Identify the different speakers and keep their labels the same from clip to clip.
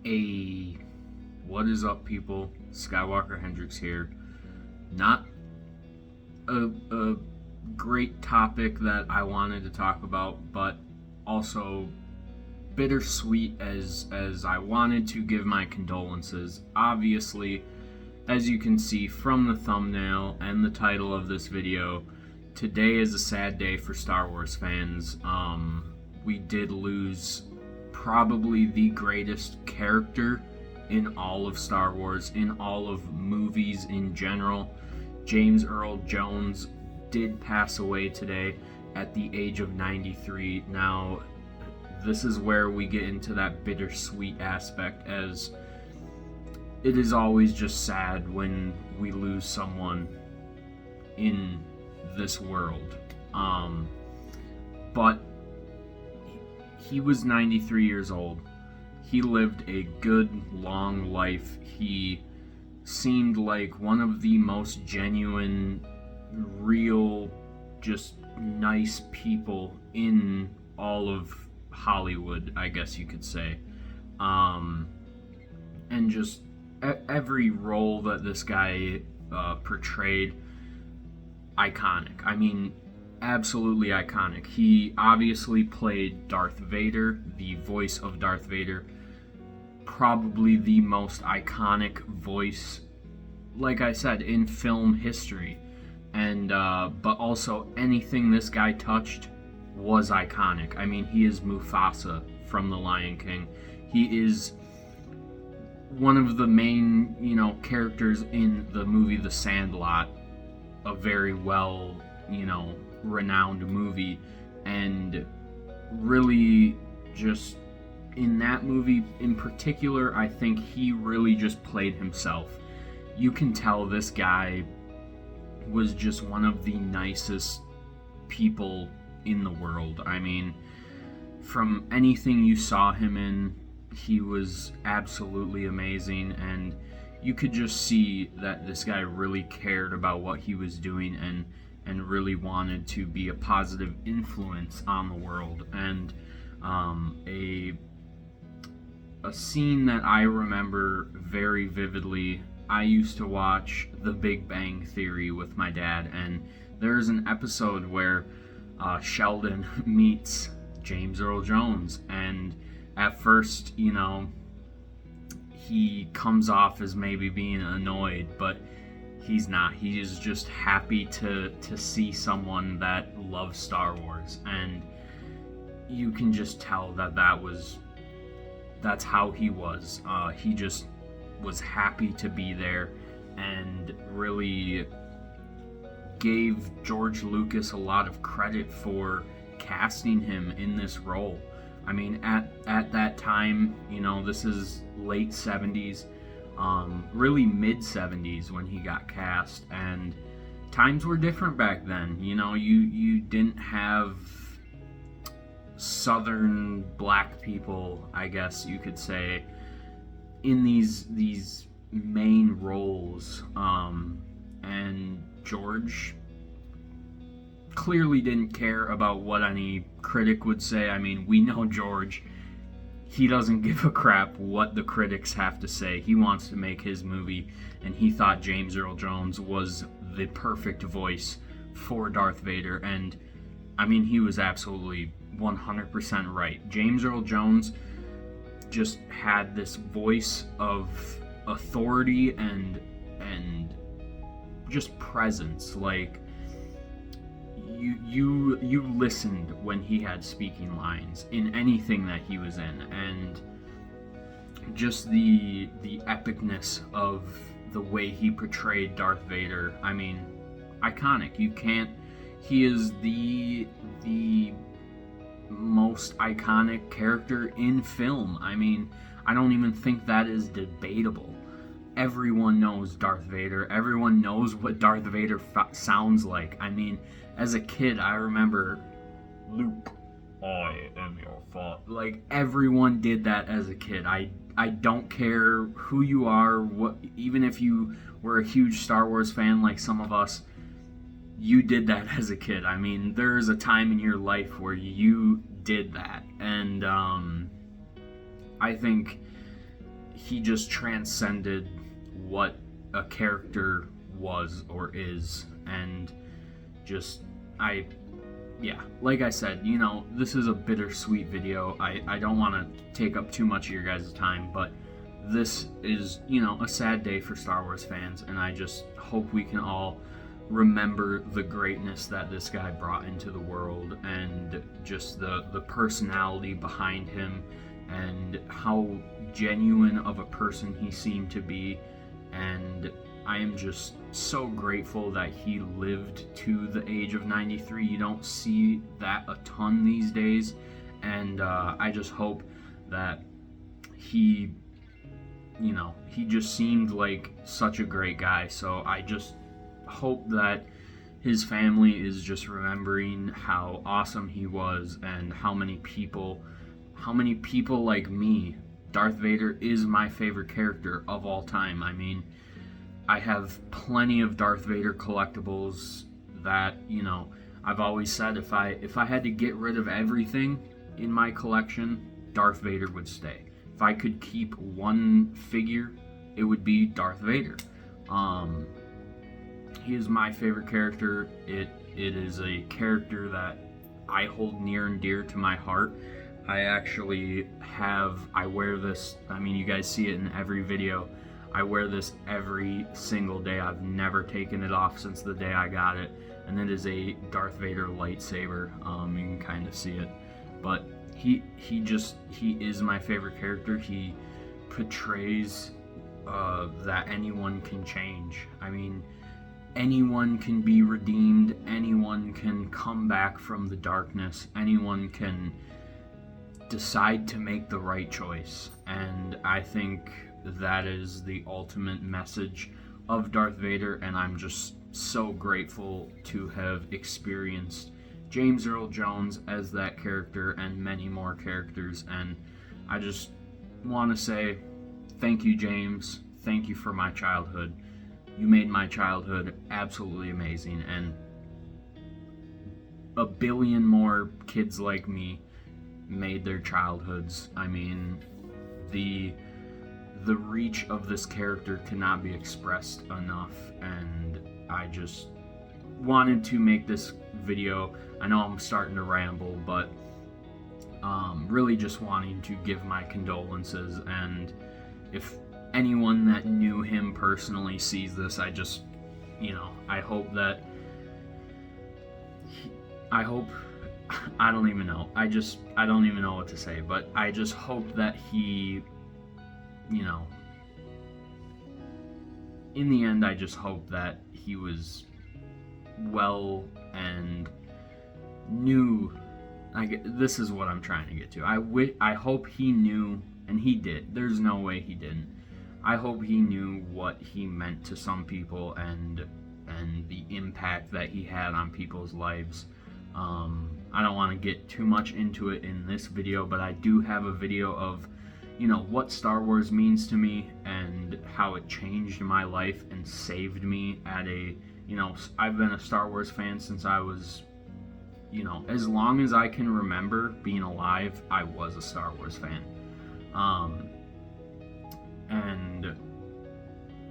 Speaker 1: What is up, people? Skywalker Hendricks here. Not a great topic that I wanted to talk about, but also bittersweet as I wanted to give my condolences. Obviously, as you can see from the thumbnail and the title of this video, today is a sad day for Star Wars fans. We did lose probably the greatest character in all of Star Wars, in all of movies in general. James Earl Jones did pass away today at the age of 93. Now, this is where we get into that bittersweet aspect, as it is always just sad when we lose someone in this world. But he was 93 years old. He lived a good, long life. He seemed like one of the most genuine, real, just nice people in all of Hollywood, I guess you could say. And just every role that this guy portrayed, iconic. I mean, absolutely iconic. He obviously played Darth Vader, the voice of Darth Vader. Probably the most iconic voice, like I said, in film history. And but also anything this guy touched was iconic. I mean, he is Mufasa from The Lion King. He is one of the main, characters in the movie The Sandlot, a very well, renowned movie, and really just in that movie in particular, I think he really just played himself. You can tell this guy was just one of the nicest people in the world. I mean, from anything you saw him in, he was absolutely amazing, and you could just see that this guy really cared about what he was doing and really wanted to be a positive influence on the world. And a scene that I remember very vividly, I used to watch The Big Bang Theory with my dad, and there's an episode where Sheldon meets James Earl Jones, and at first, he comes off as maybe being annoyed, but he's not. He is just happy to see someone that loves Star Wars, and you can just tell that's how he was. He just was happy to be there, and really gave George Lucas a lot of credit for casting him in this role. I mean, at that time, this is late 70s, really mid 70s when he got cast, and times were different back then. You didn't have southern black people, I guess you could say, in these main roles, and George clearly didn't care about what any critic would say. I mean, we know George. He doesn't give a crap what the critics have to say. He wants to make his movie, and he thought James Earl Jones was the perfect voice for Darth Vader, and I mean, he was absolutely 100% right. James Earl Jones just had this voice of authority and just presence. Like, you listened when he had speaking lines in anything that he was in, and just the epicness of the way he portrayed Darth Vader. I mean, iconic. He is the most iconic character in film. I mean, I don't even think that is debatable. Everyone knows Darth Vader. Everyone knows what Darth Vader sounds like. I mean, as a kid, I remember, Luke, I am your father. Like, everyone did that as a kid. I don't care who you are, even if you were a huge Star Wars fan like some of us, you did that as a kid. I mean, there's a time in your life where you did that. And I think he just transcended what a character was or is. And just, yeah, like I said, you know, this is a bittersweet video. I don't want to take up too much of your guys' time, but this is, you know, a sad day for Star Wars fans, and I just hope we can all remember the greatness that this guy brought into the world, and just the personality behind him, and how genuine of a person he seemed to be. And I am just so grateful that he lived to the age of 93. You don't see that a ton these days, and I just hope that he, you know, he just seemed like such a great guy. So I just hope that his family is just remembering how awesome he was, and how many people like me, Darth Vader is my favorite character of all time. I mean, I have plenty of Darth Vader collectibles that, you know, I've always said if I had to get rid of everything in my collection, Darth Vader would stay. If I could keep one figure, it would be Darth Vader. He is my favorite character. It is a character that I hold near and dear to my heart. I wear this, I mean, you guys see it in every video. I wear this every single day. I've never taken it off since the day I got it. And it is a Darth Vader lightsaber. You can kind of see it. But he is my favorite character. He portrays that anyone can change. I mean, anyone can be redeemed. Anyone can come back from the darkness. Anyone can decide to make the right choice. And I think that is the ultimate message of Darth Vader, and I'm just so grateful to have experienced James Earl Jones as that character, and many more characters. And I just want to say thank you, James. Thank you for my childhood. You made my childhood absolutely amazing, and a billion more kids like me made their childhoods. I mean, the reach of this character cannot be expressed enough, and I just wanted to make this video. I know I'm starting to ramble, but really just wanting to give my condolences. And if anyone that knew him personally sees this, I just, you know, I hope that I don't even know. I don't even know what to say, but I just hope that he, you know, in the end, I just hope that he was well and knew. This is what I'm trying to get to. I hope he knew, and he did. There's no way he didn't. I hope he knew what he meant to some people, and the impact that he had on people's lives. I don't want to get too much into it in this video, but I do have a video of, you know, what Star Wars means to me, and how it changed my life and saved me at a, you know, I've been a Star Wars fan since I was, you know, as long as I can remember being alive, I was a Star Wars fan. And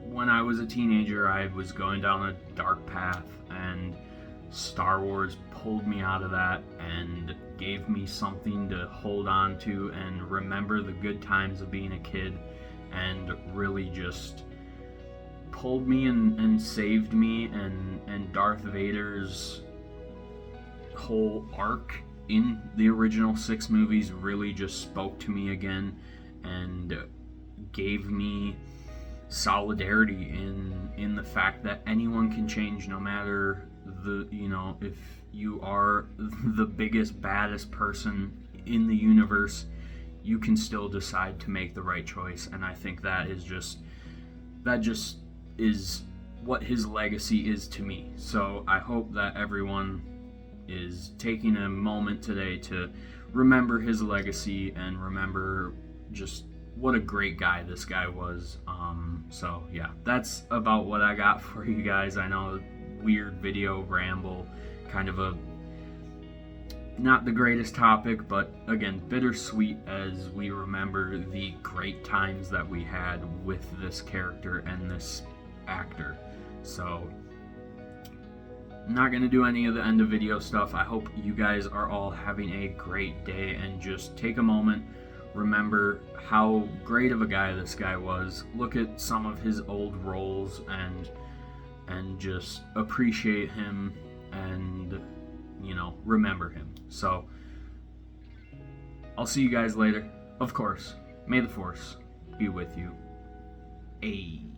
Speaker 1: when I was a teenager, I was going down a dark path, and Star Wars pulled me out of that and gave me something to hold on to and remember the good times of being a kid, and really just pulled me and saved me. And Darth Vader's whole arc in the original 6 movies really just spoke to me again, and gave me solidarity in the fact that anyone can change, no matter the, you know, if you are the biggest, baddest person in the universe, you can still decide to make the right choice. And I think that just is what his legacy is to me. So I hope that everyone is taking a moment today to remember his legacy and remember just what a great guy this guy was. So yeah, that's about what I got for you guys. I know, weird video ramble, kind of a not the greatest topic, but again, bittersweet as we remember the great times that we had with this character and this actor. So, I'm not going to do any of the end of video stuff. I hope you guys are all having a great day, and just take a moment, remember how great of a guy this guy was. Look at some of his old roles and just appreciate him and, you know, remember him. So, I'll see you guys later. Of course, may the Force be with you. Ayy.